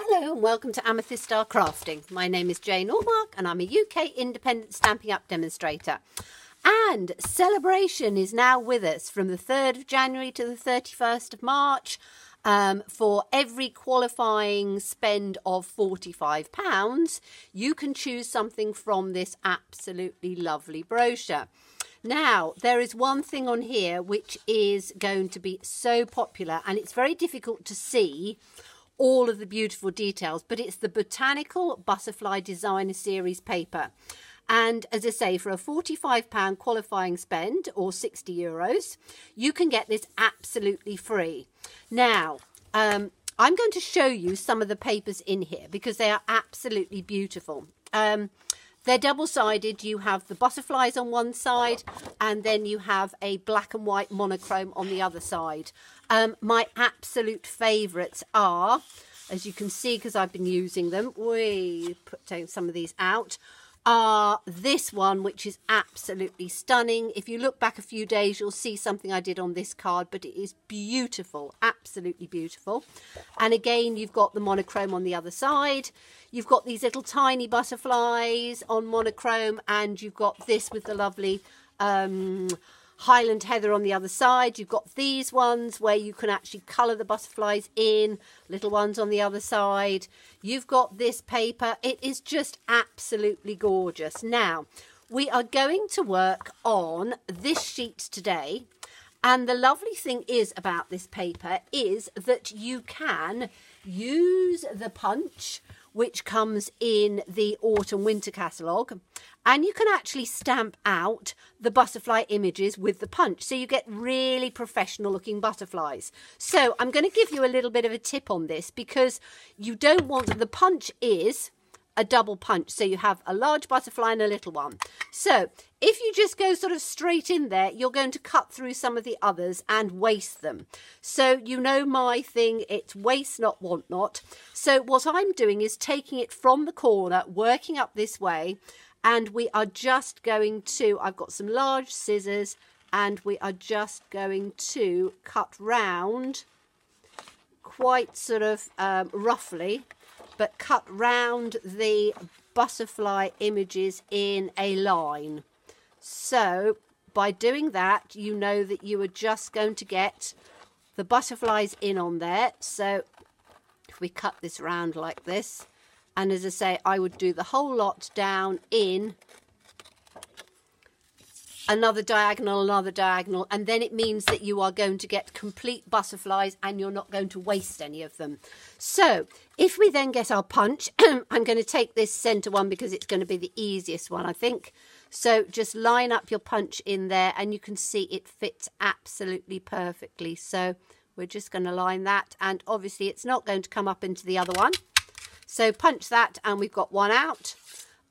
Hello and welcome to Amethyst Star Crafting. My name is Jane Allmark and I'm a UK independent Stampin' Up demonstrator. And Sale-a-bration is now with us from the 3rd of January to the 31st of March. For every qualifying spend of £45, you can choose something from this absolutely lovely brochure. Now, there is one thing on here which is going to be so popular, and it's very difficult to see all of the beautiful details, but it's the Botanical Butterfly Designer Series paper. And as I say, for a £45 qualifying spend or €60, you can get this absolutely free. Now, I'm going to show you some of the papers in here because they are absolutely beautiful. They're double-sided. You have the butterflies on one side and then you have a black and white monochrome on the other side. My absolute favourites are, as you can see because I've been using them, we put some of these out, are this one, which is absolutely stunning. If you look back a few days, you'll see something I did on this card, but it is beautiful, absolutely beautiful. And again, you've got the monochrome on the other side. You've got these little tiny butterflies on monochrome, and you've got this with the lovely Highland Heather on the other side. You've got these ones where you can actually colour the butterflies in, little ones on the other side. You've got this paper. It is just absolutely gorgeous. Now, we are going to work on this sheet today. And the lovely thing is about this paper is that you can use the punch, which comes in the autumn winter catalogue, and you can actually stamp out the butterfly images with the punch, so you get really professional looking butterflies. So I'm going to give you a little bit of a tip on this, because you don't want, the punch is a double punch, so you have a large butterfly and a little one. So if you just go sort of straight in there, you're going to cut through some of the others and waste them. So you know my thing, it's waste not, want not. So what I'm doing is taking it from the corner, working up this way, and we are just going to, I've got some large scissors, and we are just going to cut round quite sort of roughly, but cut round the butterfly images in a line. So by doing that, you know that you are just going to get the butterflies in on there. So if we cut this round like this, and as I say, I would do the whole lot down in another diagonal, and then it means that you are going to get complete butterflies and you're not going to waste any of them. So if we then get our punch, I'm going to take this center one because it's going to be the easiest one, I think. So just line up your punch in there and you can see it fits absolutely perfectly. So we're just going to line that, and obviously it's not going to come up into the other one. So punch that and we've got one out.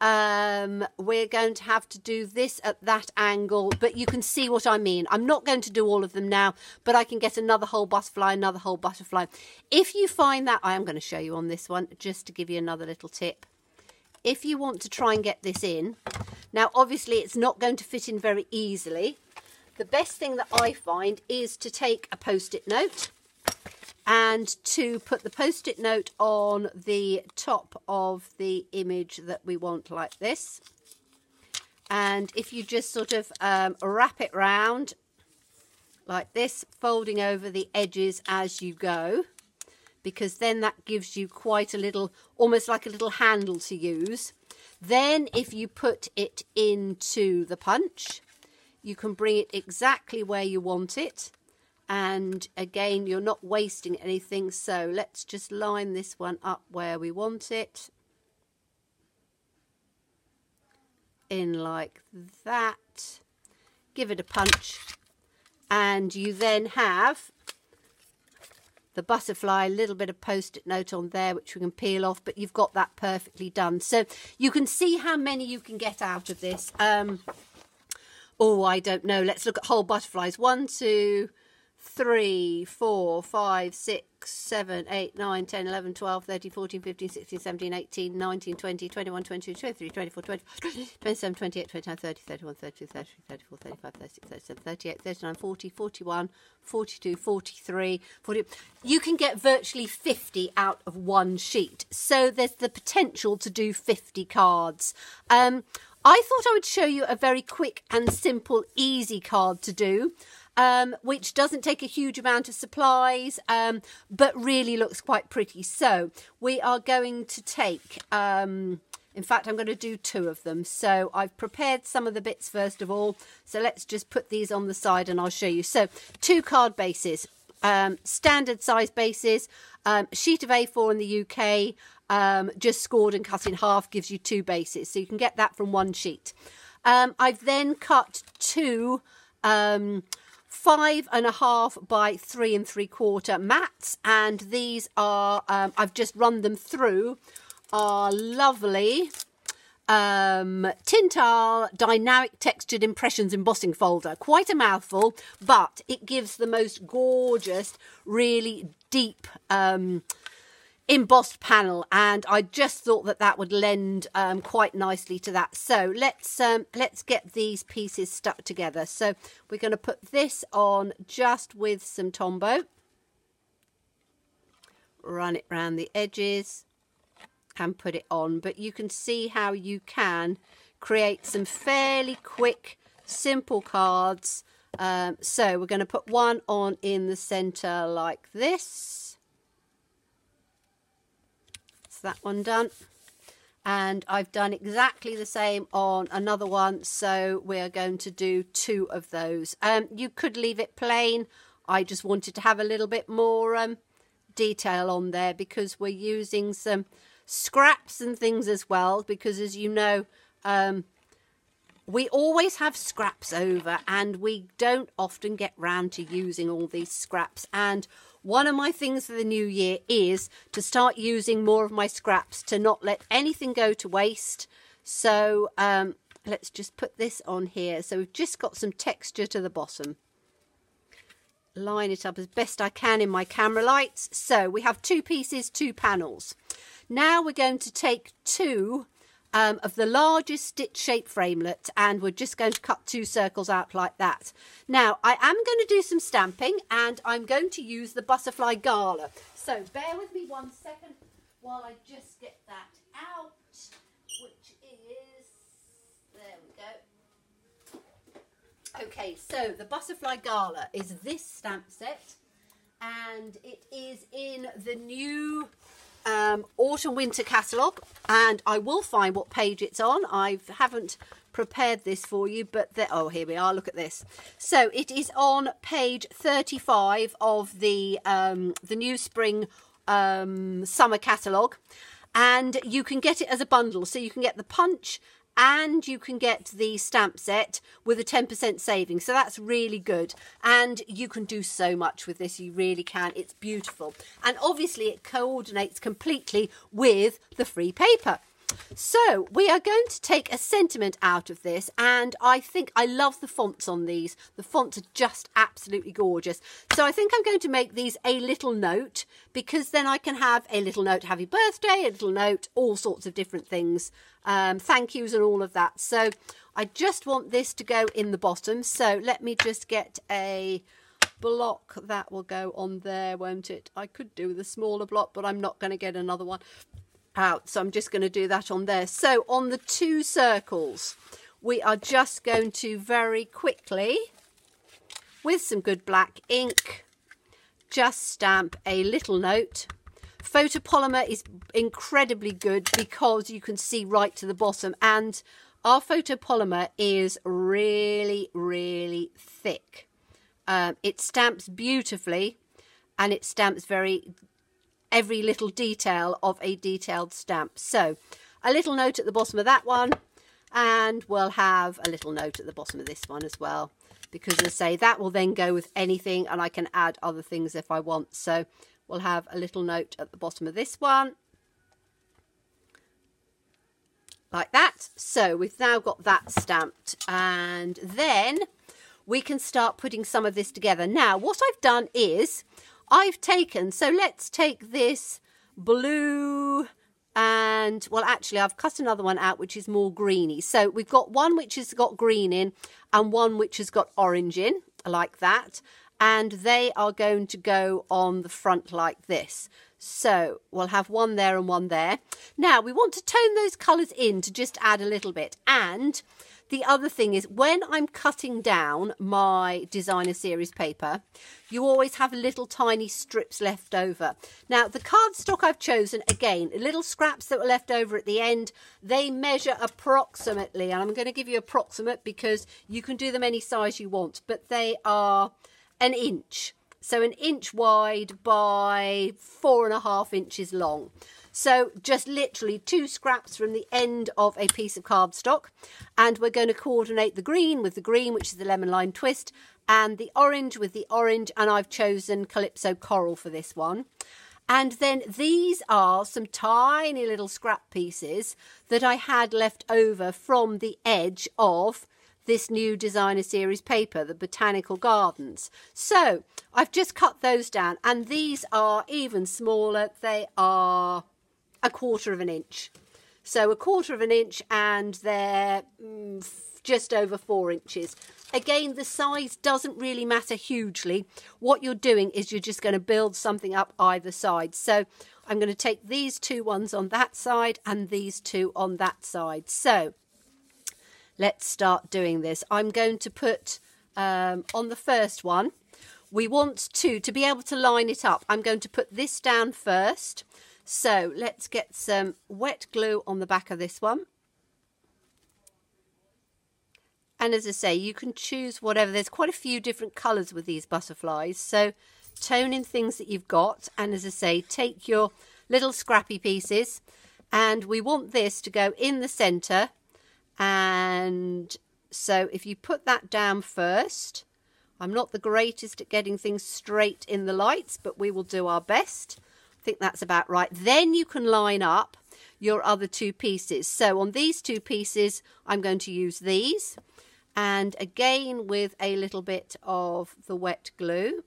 We're going to have to do this at that angle, but you can see what I mean. I'm not going to do all of them now, but I can get another whole butterfly, another whole butterfly. If you find that, I am going to show you on this one, just to give you another little tip. If you want to try and get this in, now obviously it's not going to fit in very easily. The best thing that I find is to take a post-it note and to put the post-it note on the top of the image that we want, like this. And if you just sort of wrap it round like this, folding over the edges as you go, because then that gives you quite a little, almost like a little handle to use. Then if you put it into the punch, you can bring it exactly where you want it. And again, you're not wasting anything. So let's just line this one up where we want it. In like that. Give it a punch. And you then have the butterfly, a little bit of post-it note on there, which we can peel off, but you've got that perfectly done. So you can see how many you can get out of this. Oh, I don't know. Let's look at whole butterflies. 1, 2, 3, 4, 5, 6, 7, 8, 9, 10, 11, 12, 13, 14, 15, 16, 17, 18, 19, 20, 21, 22, 23, 24, 25, 27, 28, 29, 30, 31, 32, 33, 34, 35, 36, 37, 38, 39, 40, 41, 42, 43, 40. You can get virtually 50 out of one sheet. So there's the potential to do 50 cards. I thought I would show you a very quick and simple, easy card to do. Which doesn't take a huge amount of supplies, but really looks quite pretty. So we are going to take, in fact, I'm going to do 2 of them. So I've prepared some of the bits first of all. So let's just put these on the side and I'll show you. So 2 card bases, standard size bases, sheet of A4 in the UK, just scored and cut in half gives you 2 bases. So you can get that from 1 sheet. I've then cut 2 5.5 by 3 3/4 mats, and these are I've just run them through our lovely Tintal Dynamic Textured Impressions Embossing Folder. Quite a mouthful, but it gives the most gorgeous, really deep embossed panel, and I just thought that that would lend quite nicely to that. So let's get these pieces stuck together. So we're going to put this on just with some Tombow, run it round the edges and put it on. But you can see how you can create some fairly quick, simple cards. So we're going to put one on in the center like this. That one done, and I've done exactly the same on another one, so we're going to do 2 of those. You could leave it plain. I just wanted to have a little bit more detail on there because we're using some scraps and things as well, because as you know, we always have scraps over and we don't often get round to using all these scraps. And one of my things for the new year is to start using more of my scraps, to not let anything go to waste. So let's just put this on here. So we've just got some texture to the bottom. Line it up as best I can in my camera lights. So we have 2 pieces, 2 panels. Now we're going to take 2 of the largest stitch shape framelit, and we're just going to cut 2 circles out like that. Now I am going to do some stamping, and I'm going to use the Butterfly Gala. So bear with me 1 second while I just get that out, which is, there we go. Okay, so the Butterfly Gala is this stamp set, and it is in the new autumn winter catalogue, and I will find what page it's on. I haven't prepared this for you, but oh, here we are. Look at this. So it is on page 35 of the new spring summer catalogue, and you can get it as a bundle. So you can get the punch and you can get the stamp set with a 10% saving. So that's really good. And you can do so much with this. You really can. It's beautiful. And obviously it coordinates completely with the free paper. So we are going to take a sentiment out of this, and I think I love the fonts on these. The fonts are just absolutely gorgeous. So I think I'm going to make these a little note, because then I can have a little note, happy birthday, a little note, all sorts of different things, thank yous and all of that. So I just want this to go in the bottom. So let me just get a block that will go on there, won't it? I could do with a smaller block, but I'm not going to get another one out, so I'm just going to do that on there. So on the 2 circles, we are just going to very quickly, with some good black ink, just stamp a little note. Photopolymer is incredibly good because you can see right to the bottom, and our photopolymer is really, really thick. It stamps beautifully, and it stamps every little detail of a detailed stamp. So a little note at the bottom of that one, and we'll have a little note at the bottom of this one as well, because as I say, that will then go with anything, and I can add other things if I want. So we'll have a little note at the bottom of this one like that. So we've now got that stamped, and then we can start putting some of this together. Now, what I've done is I've taken, so let's take this blue and, well, actually, I've cut another one out which is more greeny. So we've got one which has got green in and one which has got orange in, like that. And they are going to go on the front like this. So we'll have one there and one there. Now, we want to tone those colours in to just add a little bit. And the other thing is, when I'm cutting down my designer series paper, you always have little tiny strips left over. Now, the cardstock I've chosen, again, little scraps that were left over at the end, they measure approximately, and I'm going to give you approximate because you can do them any size you want, but they are an inch. So an inch wide by 4.5 inches long. So just literally 2 scraps from the end of a piece of cardstock. And we're going to coordinate the green with the green, which is the lemon lime twist, and the orange with the orange. And I've chosen Calypso Coral for this one. And then these are some tiny little scrap pieces that I had left over from the edge of this new designer series paper, the Botanical Gardens. So I've just cut those down, and these are even smaller. They are 1/4 of an inch. So 1/4 of an inch, and they're just over 4 inches. Again, the size doesn't really matter hugely. What you're doing is you're just going to build something up either side. So I'm going to take these 2 ones on that side and these 2 on that side. So let's start doing this. I'm going to put on the first one, we want to be able to line it up. I'm going to put this down first. So let's get some wet glue on the back of this one. And as I say, you can choose whatever. There's quite a few different colours with these butterflies. So tone in things that you've got. And as I say, take your little scrappy pieces. And we want this to go in the centre. And so if you put that down first, I'm not the greatest at getting things straight in the lights, but we will do our best. I think that's about right. Then you can line up your other 2 pieces. So on these 2 pieces, I'm going to use these. And again, with a little bit of the wet glue.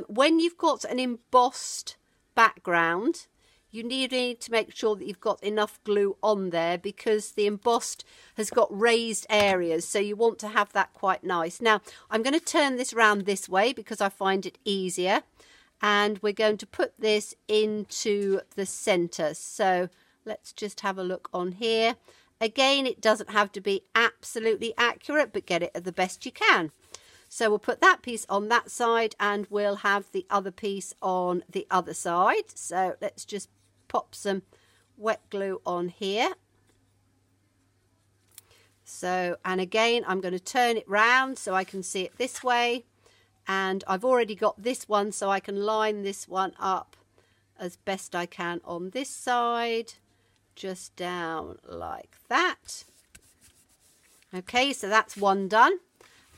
When you've got an embossed background, you need to make sure that you've got enough glue on there because the embossed has got raised areas. So you want to have that quite nice. Now, I'm going to turn this around this way because I find it easier. And we're going to put this into the centre. So let's just have a look on here. Again, it doesn't have to be absolutely accurate, but get it the best you can. So we'll put that piece on that side and we'll have the other piece on the other side. So let's just pop some wet glue on here. So, and again, I'm going to turn it round so I can see it this way. And I've already got this one, so I can line this one up as best I can on this side. Just down like that. Okay, so that's one done.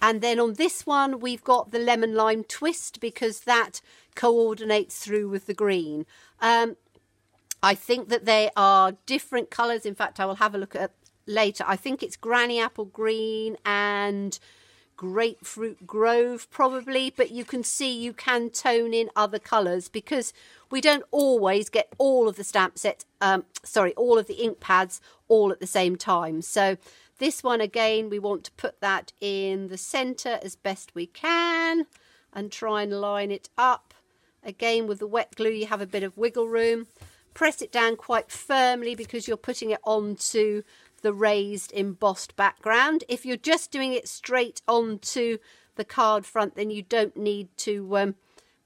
And then on this one, we've got the lemon lime twist because that coordinates through with the green. I think that they are different colours. In fact, I will have a look at later. I think it's Granny Apple Green and Grapefruit Grove probably, but you can see you can tone in other colours because we don't always get all of the stamp set, all of the ink pads all at the same time. So this one again, we want to put that in the centre as best we can and try and line it up. Again, with the wet glue, you have a bit of wiggle room. Press it down quite firmly because you're putting it onto the raised embossed background. If you're just doing it straight onto the card front, then you don't need to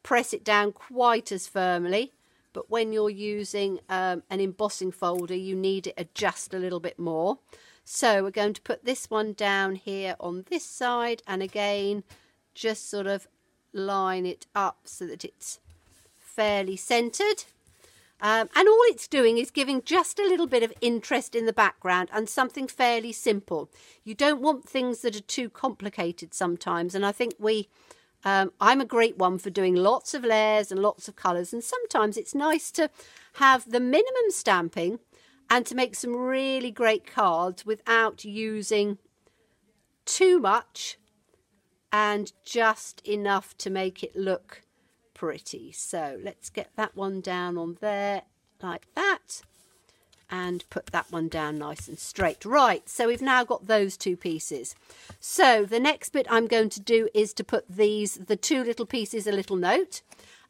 press it down quite as firmly. But when you're using an embossing folder, you need it adjust a little bit more. So we're going to put this one down here on this side, and again, just sort of line it up so that it's fairly centered. And all it's doing is giving just a little bit of interest in the background and something fairly simple. You don't want things that are too complicated sometimes. And I think I'm a great one for doing lots of layers and lots of colours. And sometimes it's nice to have the minimum stamping and to make some really great cards without using too much and just enough to make it look pretty. So let's get that one down on there like that, and put that one down nice and straight. Right, so we've now got those two pieces. So the next bit I'm going to do is to put the two little pieces a little note,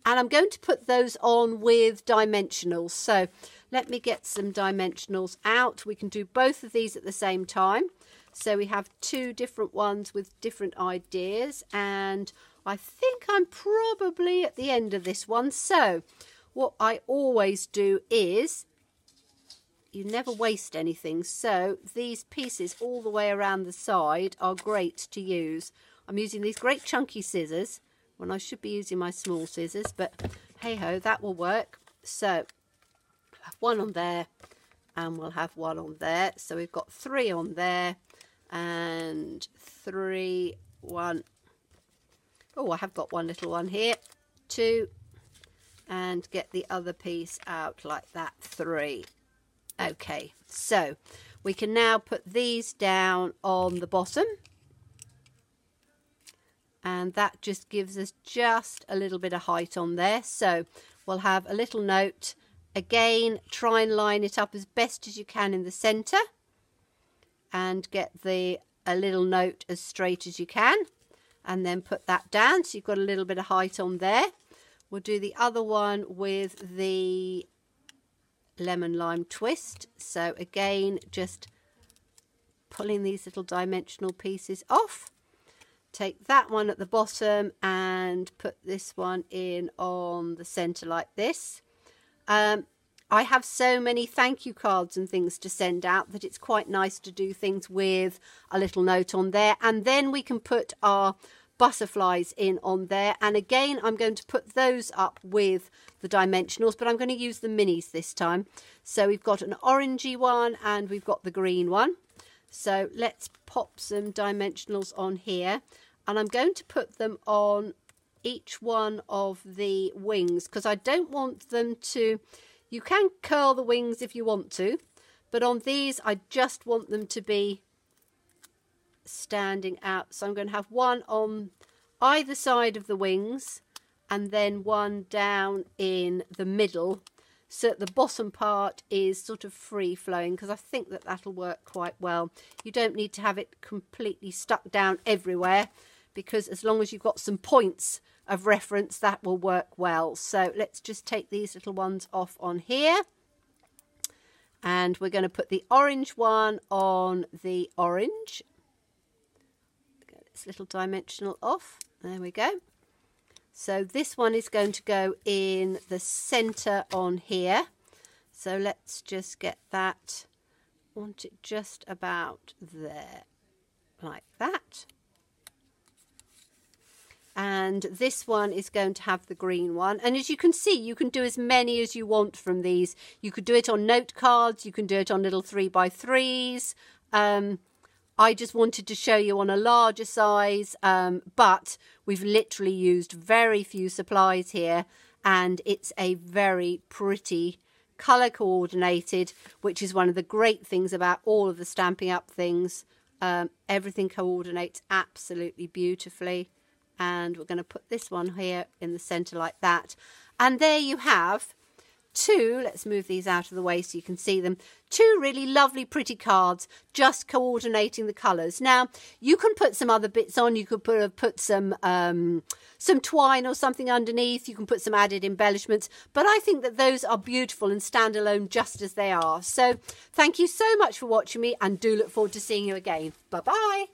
and I'm going to put those on with dimensionals. So let me get some dimensionals out. We can do both of these at the same time. So we have two different ones with different ideas, and I think I'm probably at the end of this one. So what I always do is, you never waste anything, so these pieces all the way around the side are great to use. I'm using these great chunky scissors when I should be using my small scissors, but hey ho, that will work. So we'll have one on there, and we'll have one on there. So we've got 3 on there, and 3, 1. Oh, I have got one little one here, 2, and get the other piece out like that, 3. Okay, so we can now put these down on the bottom, and that just gives us just a little bit of height on there. So we'll have a little note. Again, try and line it up as best as you can in the centre, and get a little note as straight as you can, and then put that down so you've got a little bit of height on there. We'll do the other one with the lemon lime twist. So again, just pulling these little dimensional pieces off. Take that one at the bottom and put this one in on the center like this. I have so many thank you cards and things to send out that it's quite nice to do things with a little note on there, and then we can put our butterflies in on there. And again, I'm going to put those up with the dimensionals, but I'm going to use the minis this time. So we've got an orangey one and we've got the green one. So let's pop some dimensionals on here, and I'm going to put them on each one of the wings, because I don't want them to, you can curl the wings if you want to, but on these I just want them to be standing out. So I'm going to have one on either side of the wings, and then one down in the middle, so that the bottom part is sort of free flowing, because I think that that'll work quite well. You don't need to have it completely stuck down everywhere, because as long as you've got some points of reference, that will work well. So let's just take these little ones off on here, and we're going to put the orange one on the orange. Get this little dimensional off. There we go. So this one is going to go in the center on here. So let's just get that, want it just about there, like that. And this one is going to have the green one. And as you can see, you can do as many as you want from these. You could do it on note cards, you can do it on little 3x3s. I just wanted to show you on a larger size, but we've literally used very few supplies here, and it's a very pretty colour coordinated, which is one of the great things about all of the Stampin' Up things. Everything coordinates absolutely beautifully, and we're going to put this one here in the centre like that. And there you have two, let's move these out of the way so you can see them, two really lovely pretty cards just coordinating the colours. Now you can put some other bits on, you could put some twine or something underneath, you can put some added embellishments, but I think that those are beautiful and stand alone just as they are. So thank you so much for watching me, and do look forward to seeing you again. Bye bye.